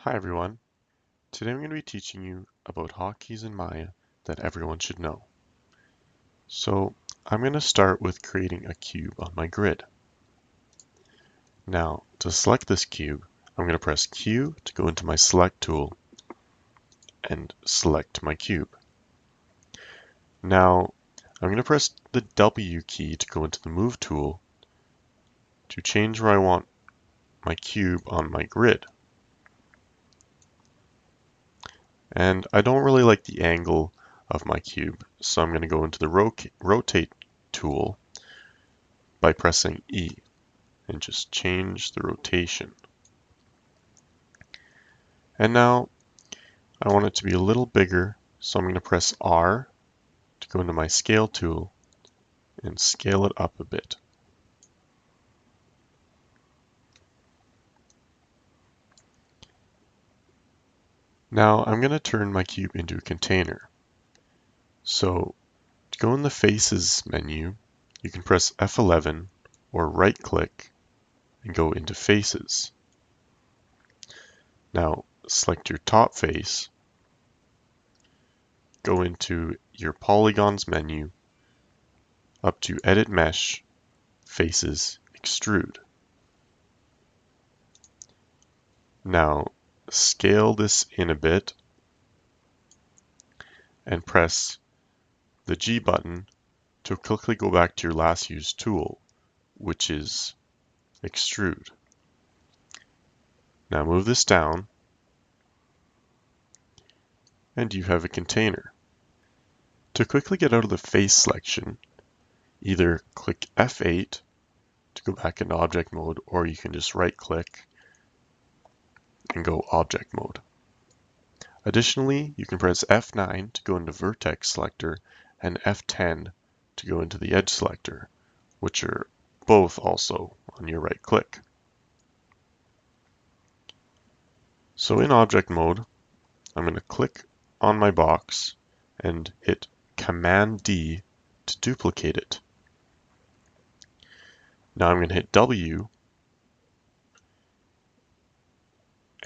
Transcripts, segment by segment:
Hi everyone. Today I'm going to be teaching you about hotkeys in Maya that everyone should know. So I'm going to start with creating a cube on my grid. Now to select this cube, I'm going to press Q to go into my select tool and select my cube. Now I'm going to press the W key to go into the move tool to change where I want my cube on my grid. And I don't really like the angle of my cube, so I'm going to go into the rotate tool by pressing E and just change the rotation. And now I want it to be a little bigger, so I'm going to press R to go into my scale tool and scale it up a bit. Now I'm going to turn my cube into a container. So to go in the Faces menu, you can press F11 or right click and go into Faces. Now select your top face, go into your Polygons menu, up to Edit Mesh, Faces, Extrude. Now scale this in a bit and press the G button to quickly go back to your last used tool, which is Extrude. Now move this down and you have a container. To quickly get out of the face selection, either click F8 to go back into object mode, or you can just right click and go object mode. Additionally, you can press F9 to go into vertex selector and F10 to go into the edge selector, which are both also on your right click. So in object mode, I'm going to click on my box and hit Command D to duplicate it. Now I'm going to hit W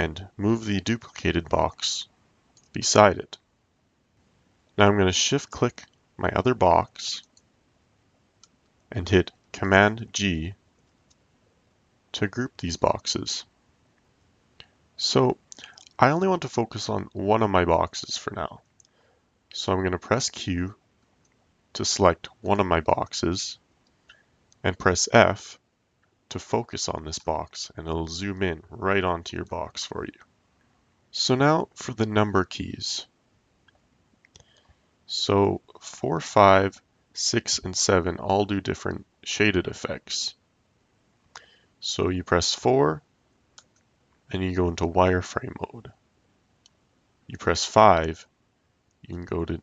and move the duplicated box beside it. Now I'm going to shift click my other box and hit Command G to group these boxes. So I only want to focus on one of my boxes for now. So I'm going to press Q to select one of my boxes and press F to focus on this box, and it'll zoom in right onto your box for you. So now for the number keys. So 4, 5, 6, and 7 all do different shaded effects. So you press 4 and you go into wireframe mode. You press 5, you can go to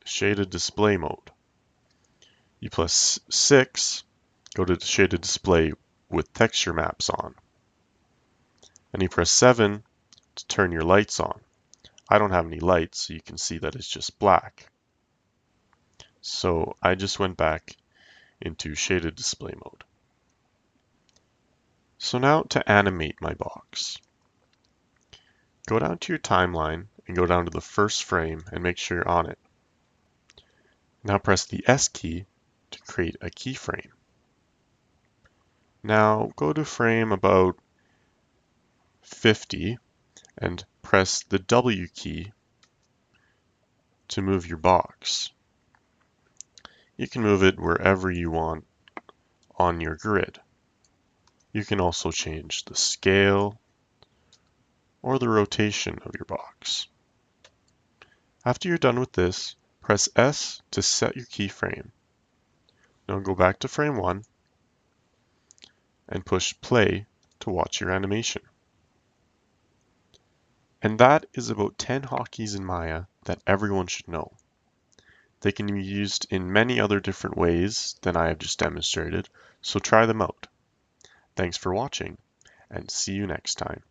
shaded display mode. You press 6, go to shaded display with texture maps on. And you press 7 to turn your lights on. I don't have any lights, so you can see that it's just black. So I just went back into shaded display mode. So now to animate my box. Go down to your timeline and go down to the first frame and make sure you're on it. Now press the S key to create a keyframe. Now go to frame about 50 and press the W key to move your box. You can move it wherever you want on your grid. You can also change the scale or the rotation of your box. After you're done with this, press S to set your keyframe. Now go back to frame 1 and push play to watch your animation. And that is about 10 hotkeys in Maya that everyone should know. They can be used in many other different ways than I have just demonstrated, so try them out. Thanks for watching, and see you next time.